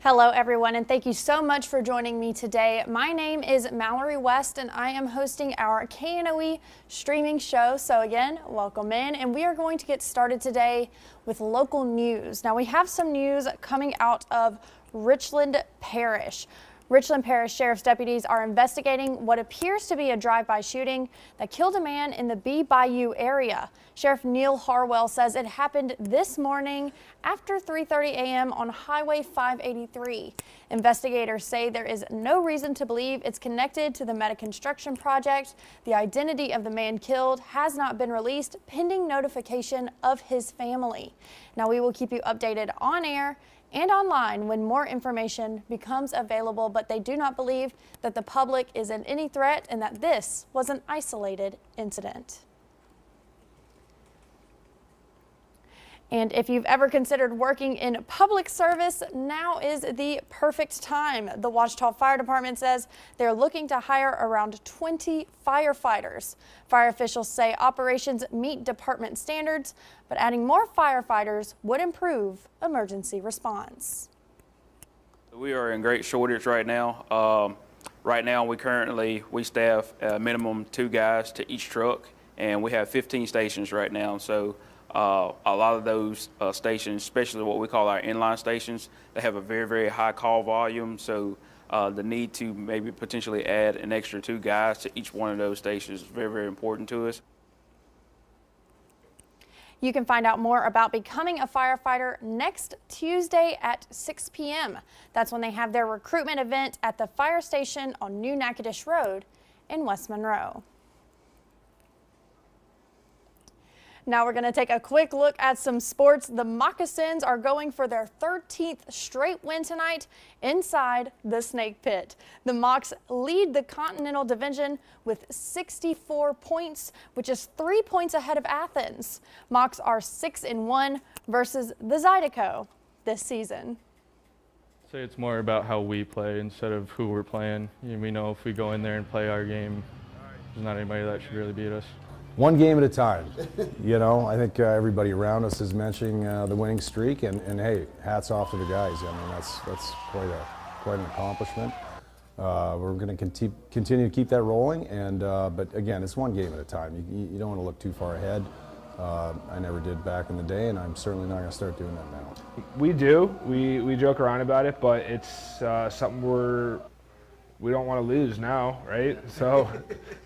Hello everyone, and thank you so much for joining me today. My name is Mallory West and I am hosting our KNOE streaming show. So again, welcome in, and we are going to get started today with local news. Now we have some news coming out of Richland Parish. Richland Parish Sheriff's deputies are investigating what appears to be a drive-by shooting that killed a man in the Bee Bayou area. Sheriff Neil Harwell says it happened this morning after 3:30 a.m. on Highway 583. Investigators say there is no reason to believe it's connected to the Meta construction project. The identity of the man killed has not been released pending notification of his family. Now we will keep you updated on air and online when more information becomes available, but they do not believe that the public is in any threat and that this was an isolated incident. And if you've ever considered working in public service, now is the perfect time. The Ouachita Fire Department says they're looking to hire around 20 firefighters. Fire officials say operations meet department standards, but adding more firefighters would improve emergency response. We are in great shortage right now. Right now we staff a minimum 2 guys to each truck, and we have 15 stations right now. So a lot of those stations, especially what we call our inline stations, they have a very, very high call volume. So the need to maybe potentially add an extra 2 guys to each one of those stations is very, very important to us. You can find out more about becoming a firefighter next Tuesday at 6 p.m. That's when they have their recruitment event at the fire station on New Natchitoches Road in West Monroe. Now we're going to take a quick look at some sports. The Moccasins are going for their 13th straight win tonight inside the Snake Pit. The Mocs lead the Continental Division with 64 points, which is 3 points ahead of Athens. Mocs are 6-1 versus the Zydeco this season. Say it's more about how we play instead of who we're playing. We know if we go in there and play our game, there's not anybody that should really beat us. One game at a time. You know, I think everybody around us is mentioning the winning streak, and hey, hats off to the guys. I mean, that's quite an accomplishment. We're going to continue to keep that rolling, and but again, it's one game at a time. You don't want to look too far ahead. I never did back in the day, and I'm certainly not going to start doing that now. We do. We joke around about it, but it's something we don't want to lose now, right? So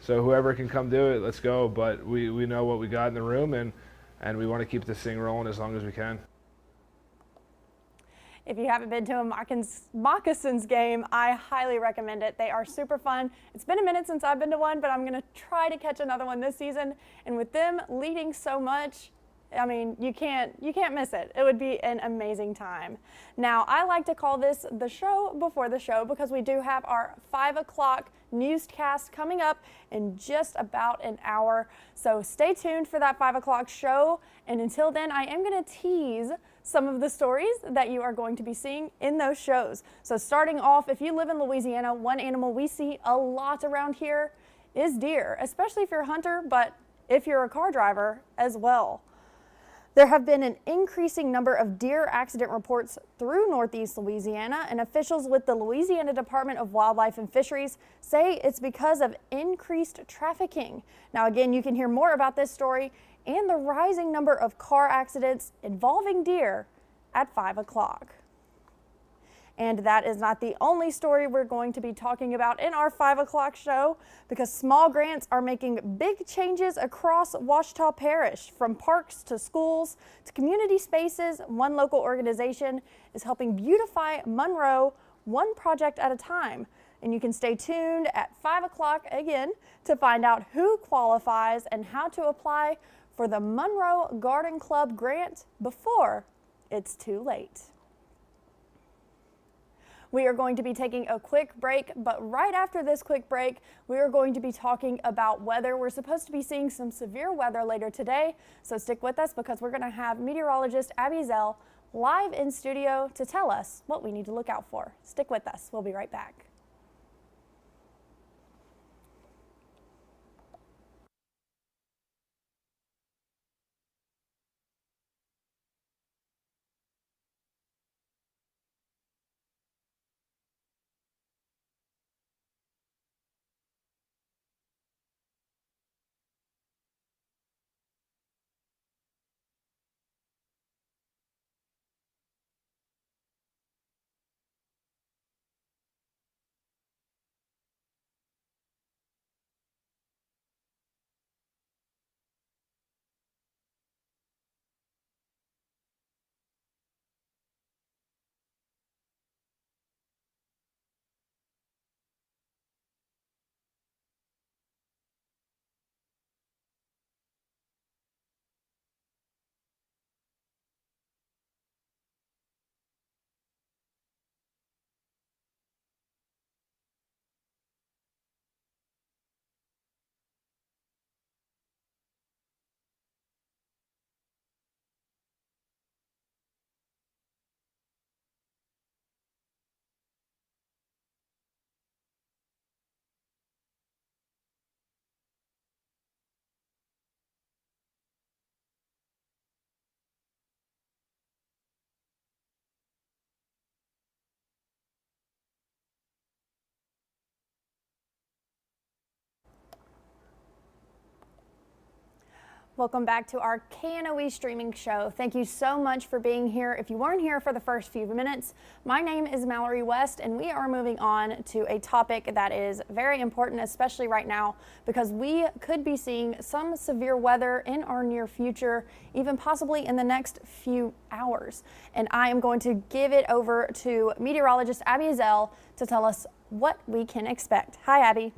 whoever can come do it, let's go. But we know what we got in the room, and we want to keep this thing rolling as long as we can. If you haven't been to a Moccasins game, I highly recommend it. They are super fun. It's been a minute since I've been to one, but I'm going to try to catch another one this season. And with them leading so much, I mean, you can't miss it. It would be an amazing time. Now, I like to call this the show before the show because we do have our 5 o'clock newscast coming up in just about an hour. So stay tuned for that 5 o'clock show. And until then, I am going to tease some of the stories that you are going to be seeing in those shows. So starting off, if you live in Louisiana, one animal we see a lot around here is deer, especially if you're a hunter, but if you're a car driver as well. There have been an increasing number of deer accident reports through Northeast Louisiana, and officials with the Louisiana Department of Wildlife and Fisheries say it's because of increased trafficking. Now again, you can hear more about this story and the rising number of car accidents involving deer at 5 o'clock. And that is not the only story we're going to be talking about in our 5 o'clock show, because small grants are making big changes across Ouachita Parish. From parks to schools to community spaces, one local organization is helping beautify Monroe one project at a time. And you can stay tuned at 5 o'clock again to find out who qualifies and how to apply for the Monroe Garden Club grant before it's too late. We are going to be taking a quick break, but right after this quick break, we are going to be talking about weather. We're supposed to be seeing some severe weather later today, so stick with us because we're going to have meteorologist Abby Zell live in studio to tell us what we need to look out for. Stick with us. We'll be right back. Welcome back to our KNOE streaming show. Thank you so much for being here. If you weren't here for the first few minutes, my name is Mallory West, and we are moving on to a topic that is very important, especially right now, because we could be seeing some severe weather in our near future, even possibly in the next few hours. And I am going to give it over to meteorologist Abby Azell to tell us what we can expect. Hi, Abby.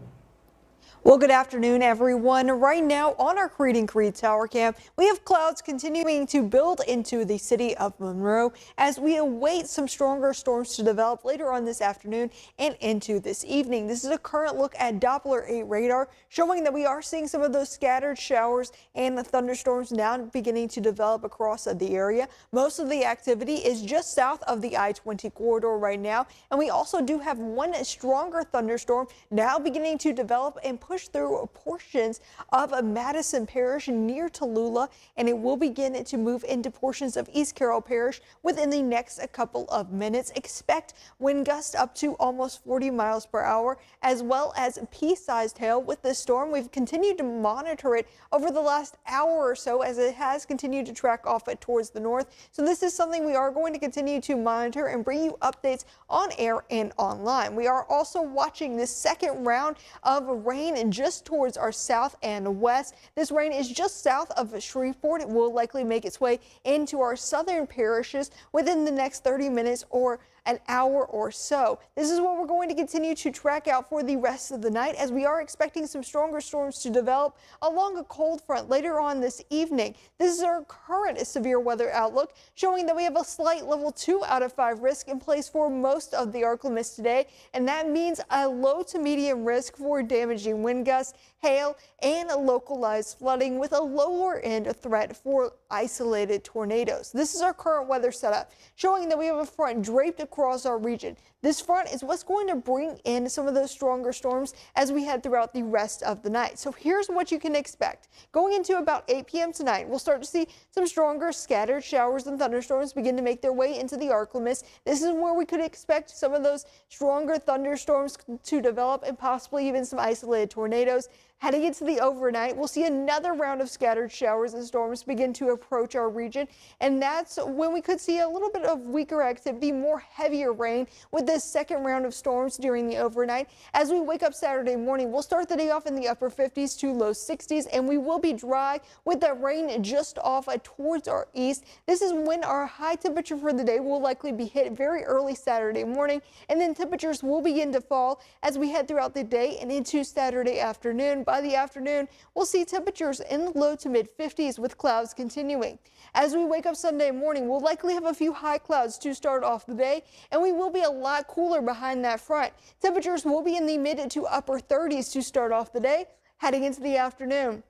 Well, good afternoon, everyone. Right now on our Creed and Creed Tower Cam, we have clouds continuing to build into the city of Monroe as we await some stronger storms to develop later on this afternoon and into this evening. This is a current look at Doppler 8 radar showing that we are seeing some of those scattered showers and the thunderstorms now beginning to develop across the area. Most of the activity is just south of the I-20 corridor right now, and we also do have one stronger thunderstorm now beginning to develop and push through portions of Madison Parish near Tallulah, and it will begin to move into portions of East Carroll Parish within the next couple of minutes. Expect wind gusts up to almost 40 miles per hour, as well as pea-sized hail with this storm. We've continued to monitor it over the last hour or so as it has continued to track off towards the north. So this is something we are going to continue to monitor and bring you updates on air and online. We are also watching this second round of rain just towards our south and west. This rain is just south of Shreveport. It will likely make its way into our southern parishes within the next 30 minutes or an hour or so. This is what we're going to continue to track out for the rest of the night, as we are expecting some stronger storms to develop along a cold front later on this evening. This is our current severe weather outlook, showing that we have a slight level 2 out of 5 risk in place for most of the ARC-LMIS today, and that means a low to medium risk for damaging wind gusts, hail, and localized flooding, with a lower end threat for isolated tornadoes. This is our current weather setup, showing that we have a front draped across our region. This front is what's going to bring in some of those stronger storms as we head throughout the rest of the night. So here's what you can expect. Going into about 8 p.m. tonight, we'll start to see some stronger scattered showers and thunderstorms begin to make their way into the ARC-LMIS. This is where we could expect some of those stronger thunderstorms to develop and possibly even some isolated tornadoes. Heading into the overnight, we'll see another round of scattered showers and storms begin to approach our region, and that's when we could see a little bit of weaker activity, more heavier rain with this second round of storms during the overnight. As we wake up Saturday morning, we'll start the day off in the upper 50s to low 60s, and we will be dry with that rain just off towards our east. This is when our high temperature for the day will likely be hit very early Saturday morning, and then temperatures will begin to fall as we head throughout the day and into Saturday afternoon. By the afternoon, we'll see temperatures in the low to mid 50s with clouds continuing. As we wake up Sunday morning, we'll likely have a few high clouds to start off the day, and we will be a lot cooler behind that front. Temperatures will be in the mid to upper 30s to start off the day. Heading into the afternoon,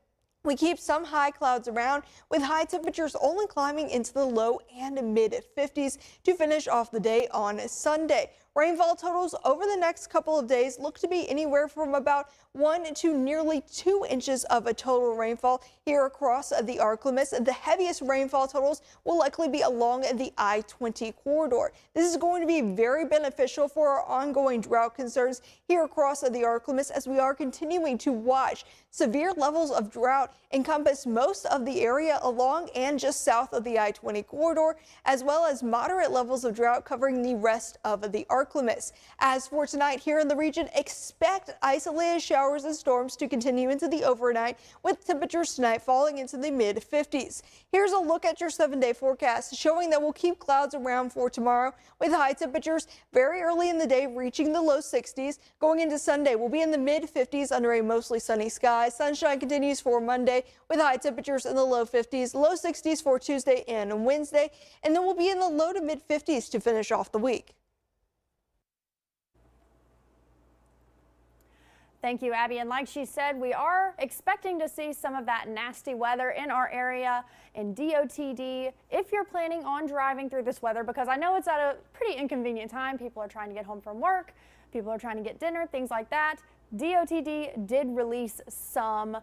we keep some high clouds around, with high temperatures only climbing into the low and mid 50s to finish off the day on Sunday. Rainfall totals over the next couple of days look to be anywhere from about 1 to nearly 2 inches of a total rainfall here across the ARC-LMIS. The heaviest rainfall totals will likely be along the I-20 corridor. This is going to be very beneficial for our ongoing drought concerns here across the ARC-LMIS, as we are continuing to watch severe levels of drought encompass most of the area along and just south of the I-20 corridor, as well as moderate levels of drought covering the rest of the ARC-LMIS. As for tonight here in the region, expect isolated showers and storms to continue into the overnight, with temperatures tonight falling into the mid 50s. Here's a look at your 7-day forecast, showing that we'll keep clouds around for tomorrow, with high temperatures very early in the day reaching the low 60s. Going into Sunday, we'll be in the mid 50s under a mostly sunny sky. Sunshine continues for Monday with high temperatures in the low 50s, low 60s for Tuesday and Wednesday, and then we'll be in the low to mid 50s to finish off the week. Thank you, Abby. And like she said, we are expecting to see some of that nasty weather in our area in DOTD if you're planning on driving through this weather, because I know it's at a pretty inconvenient time. People are trying to get home from work. People are trying to get dinner, things like that. DOTD did release some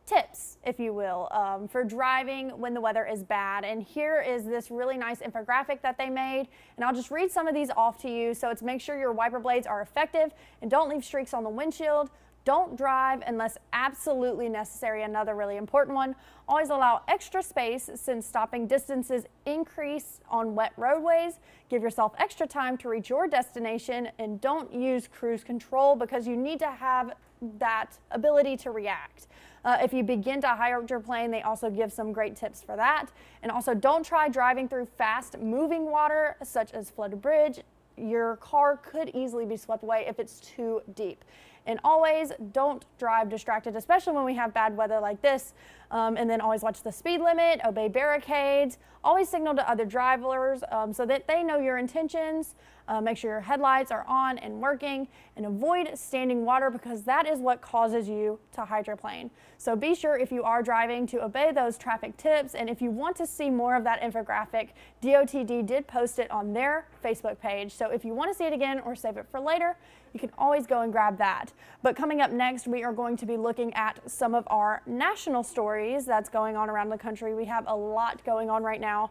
tips, if you will, for driving when the weather is bad. And here is this really nice infographic that they made, and I'll just read some of these off to you. So it's make sure your wiper blades are effective and don't leave streaks on the windshield. Don't drive unless absolutely necessary. Another really important one. Always allow extra space since stopping distances increase on wet roadways. Give yourself extra time to reach your destination, and don't use cruise control because you need to have that ability to react. If you begin to hydroplane, they also give some great tips for that. And also, don't try driving through fast moving water such as flooded bridge. Your car could easily be swept away if it's too deep. And always don't drive distracted, especially when we have bad weather like this. And then always watch the speed limit, obey barricades, always signal to other drivers so that they know your intentions. Make sure your headlights are on and working, and avoid standing water because that is what causes you to hydroplane. So be sure if you are driving to obey those traffic tips. And if you want to see more of that infographic, DOTD did post it on their Facebook page. So if you want to see it again or save it for later, you can always go and grab that. But coming up next, we are going to be looking at some of our national stories that's going on around the country. We have a lot going on right now.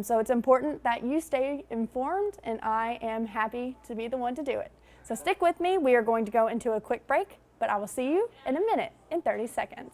So it's important that you stay informed, and I am happy to be the one to do it. So stick with me. We are going to go into a quick break, but I will see you in a minute, in 30 seconds.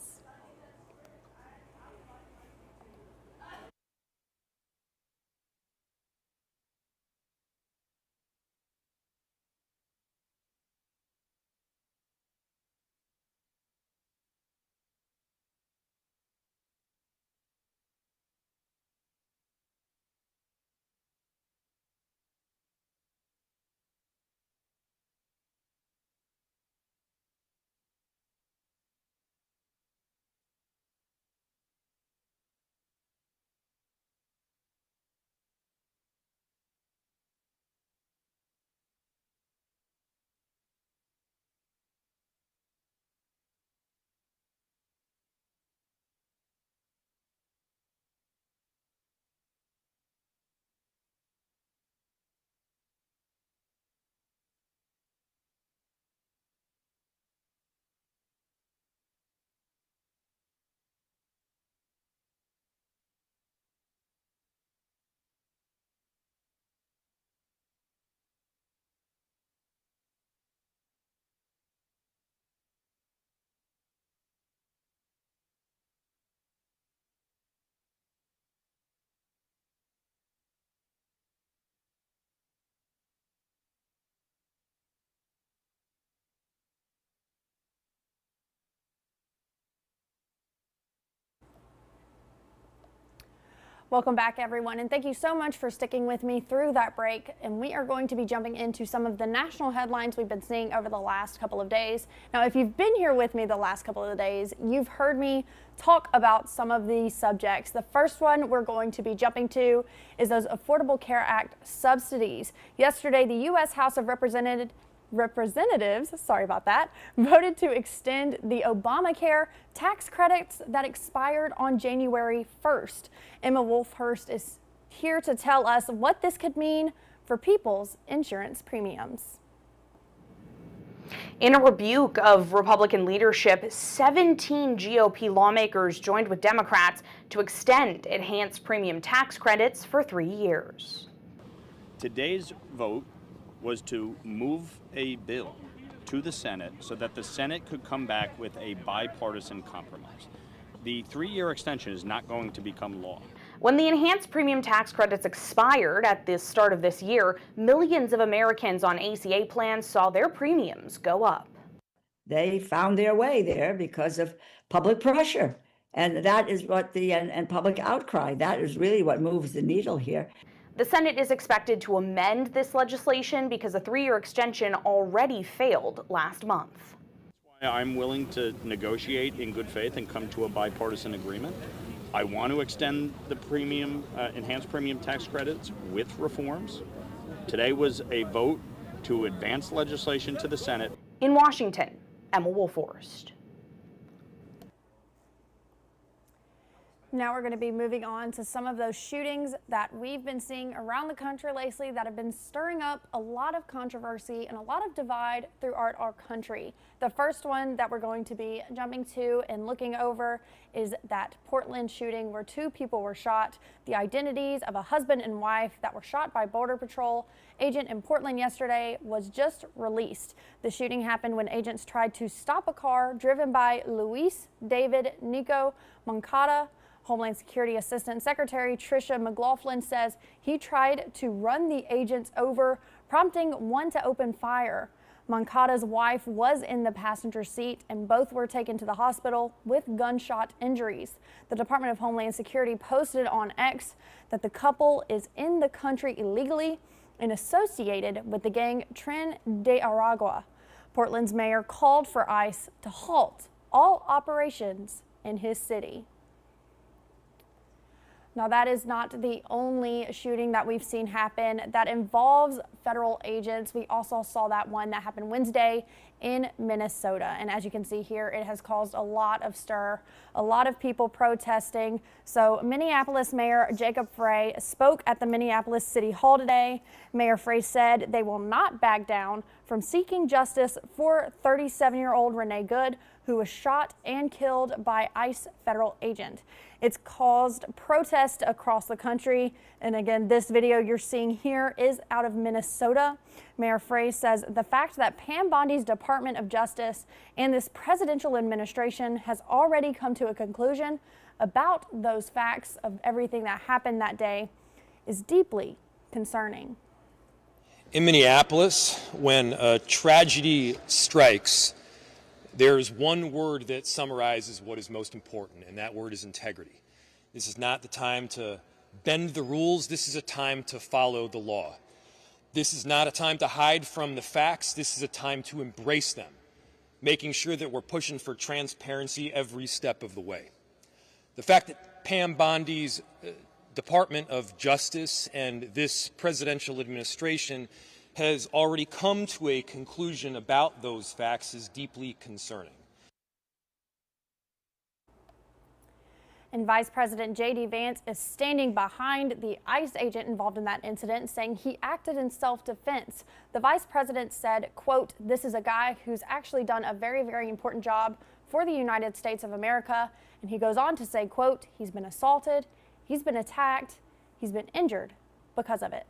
Welcome back, everyone, and thank you so much for sticking with me through that break. And we are going to be jumping into some of the national headlines we've been seeing over the last couple of days. Now, if you've been here with me the last couple of days, you've heard me talk about some of these subjects. The first one we're going to be jumping to is those Affordable Care Act subsidies. Yesterday, the U.S. House of Representatives, sorry about that, voted to extend the Obamacare tax credits that expired on January 1st. Emma Wolfhurst is here to tell us what this could mean for people's insurance premiums. In a rebuke of Republican leadership, 17 GOP lawmakers joined with Democrats to extend enhanced premium tax credits for 3 years. Today's vote was to move a bill to the Senate so that the Senate could come back with a bipartisan compromise. The 3-year extension is not going to become law. When the enhanced premium tax credits expired at the start of this year, millions of Americans on ACA plans saw their premiums go up. They found their way there because of public pressure. And that is what and public outcry. That is really what moves the needle here. The Senate is expected to amend this legislation because a 3-year extension already failed last month. That's why I'm willing to negotiate in good faith and come to a bipartisan agreement. I want to extend the enhanced premium tax credits with reforms. Today was a vote to advance legislation to the Senate. In Washington, Emma Wolfhurst. Now we're going to be moving on to some of those shootings that we've been seeing around the country lately that have been stirring up a lot of controversy and a lot of divide throughout our country. The first one that we're going to be jumping to and looking over is that Portland shooting where 2 people were shot. The identities of a husband and wife that were shot by Border Patrol agent in Portland yesterday was just released. The shooting happened when agents tried to stop a car driven by Luis David Nico Moncada. Homeland Security Assistant Secretary Tricia McLaughlin says he tried to run the agents over, prompting one to open fire. Moncada's wife was in the passenger seat and both were taken to the hospital with gunshot injuries. The Department of Homeland Security posted on X that the couple is in the country illegally and associated with the gang Tren de Aragua. Portland's mayor called for ICE to halt all operations in his city. Now, that is not the only shooting that we've seen happen that involves federal agents. We also saw that one that happened Wednesday in Minnesota. And as you can see here, it has caused a lot of stir, a lot of people protesting. So Minneapolis Mayor Jacob Frey spoke at the Minneapolis City Hall today. Mayor Frey said they will not back down from seeking justice for 37-year-old Renee Good, who was shot and killed by ICE federal agent. It's caused protests across the country. And again, this video you're seeing here is out of Minnesota. Mayor Frey says the fact that Pam Bondi's Department of Justice and this presidential administration has already come to a conclusion about those facts of everything that happened that day is deeply concerning. In Minneapolis, when a tragedy strikes, there's one word that summarizes what is most important, and that word is integrity. This is not the time to bend the rules. This is a time to follow the law. This is not a time to hide from the facts. This is a time to embrace them, making sure that we're pushing for transparency every step of the way. The fact that Pam Bondi's Department of Justice and this presidential administration has already come to a conclusion about those facts is deeply concerning. And Vice President J.D. Vance is standing behind the ICE agent involved in that incident, saying he acted in self-defense. The vice president said, quote, "This is a guy who's actually done a very, very important job for the United States of America." And he goes on to say, quote, "He's been assaulted, he's been attacked, he's been injured because of it."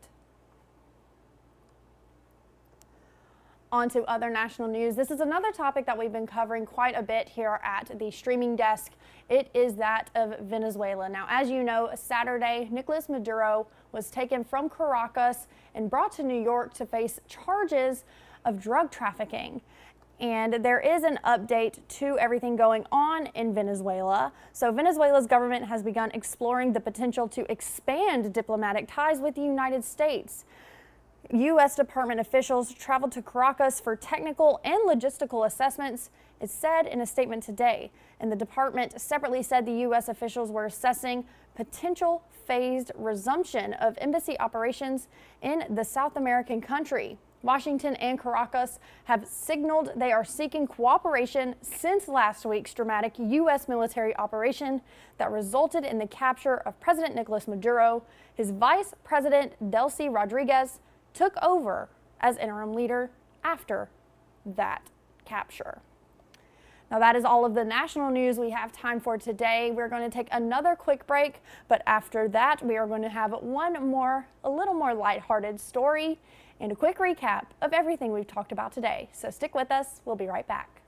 On to other national news. This is another topic that we've been covering quite a bit here at the streaming desk. It is that of Venezuela. Now, as you know, Saturday, Nicolas Maduro was taken from Caracas and brought to New York to face charges of drug trafficking. And there is an update to everything going on in Venezuela. So Venezuela's government has begun exploring the potential to expand diplomatic ties with the United States. U.S. Department officials traveled to Caracas for technical and logistical assessments, it said in a statement today. And the department separately said the U.S. officials were assessing potential phased resumption of embassy operations in the South American country. Washington and Caracas have signaled they are seeking cooperation since last week's dramatic U.S. military operation that resulted in the capture of President Nicolas Maduro. His vice president, Delcy Rodriguez, took over as interim leader after that capture. Now, that is all of the national news we have time for today. We're going to take another quick break, but after that, we are going to have one more, a little more lighthearted story and a quick recap of everything we've talked about today. So stick with us. We'll be right back.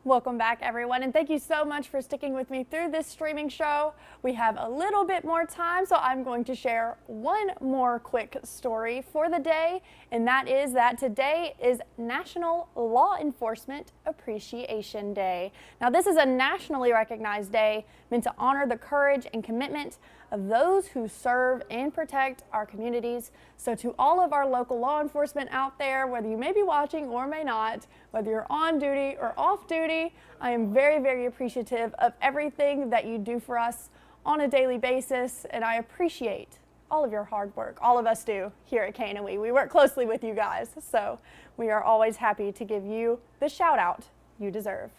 Welcome back, everyone, and thank you so much for sticking with me through this streaming show. We have a little bit more time, so I'm going to share one more quick story for the day, and that is that today is National Law Enforcement Appreciation Day. Now, this is a nationally recognized day meant to honor the courage and commitment of those who serve and protect our communities. So to all of our local law enforcement out there, whether you may be watching or may not, whether you're on duty or off duty, I am very, very appreciative of everything that you do for us on a daily basis, and I appreciate all of your hard work. All of us do here at KNOE. We work closely with you guys, so we are always happy to give you the shout out you deserve.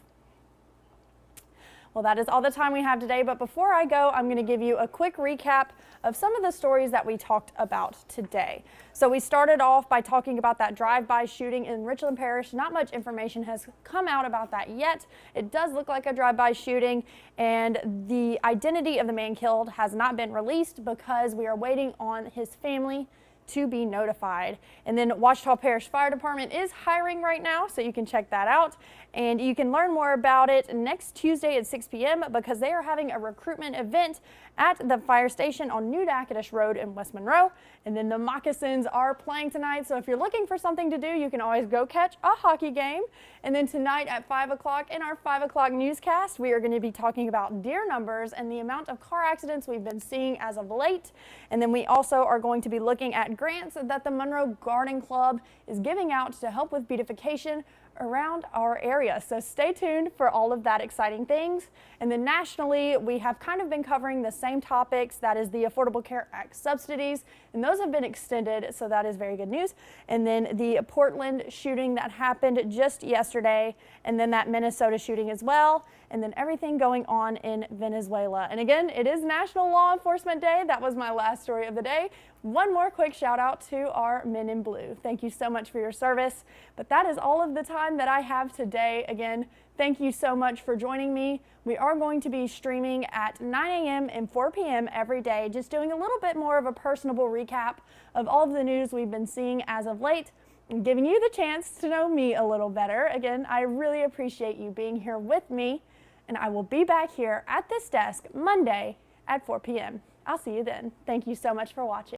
Well, that is all the time we have today, but before I go, I'm going to give you a quick recap of some of the stories that we talked about today. So we started off by talking about that drive-by shooting in Richland Parish. Not much information has come out about that yet. It does look like a drive-by shooting, and the identity of the man killed has not been released because we are waiting on his family to be notified. And then Ouachita Parish Fire Department is hiring right now, so you can check that out. And you can learn more about it next Tuesday at 6 p.m. because they are having a recruitment event at the fire station on New Natchitoches Road in West Monroe. And then the Moccasins are playing tonight, so if you're looking for something to do, you can always go catch a hockey game. And then tonight at 5 o'clock in our 5 o'clock newscast, we are going to be talking about deer numbers and the amount of car accidents we've been seeing as of late. And then we also are going to be looking at grants that the Monroe Garden Club is giving out to help with beautification around our area. So stay tuned for all of that exciting things. And then nationally, we have kind of been covering the same topics. That is the Affordable Care Act subsidies, and those have been extended, so that is very good news. And then the Portland shooting that happened just yesterday, and then that Minnesota shooting as well, and then everything going on in Venezuela. And again, it is National Law Enforcement Day. That was my last story of the day. One more quick shout out to our men in blue. Thank you so much for your service. But that is all of the time that I have today. Again, thank you so much for joining me. We are going to be streaming at 9 a.m. and 4 p.m. every day, just doing a little bit more of a personable recap of all of the news we've been seeing as of late and giving you the chance to know me a little better. Again, I really appreciate you being here with me, and I will be back here at this desk Monday at 4 p.m. I'll see you then. Thank you so much for watching.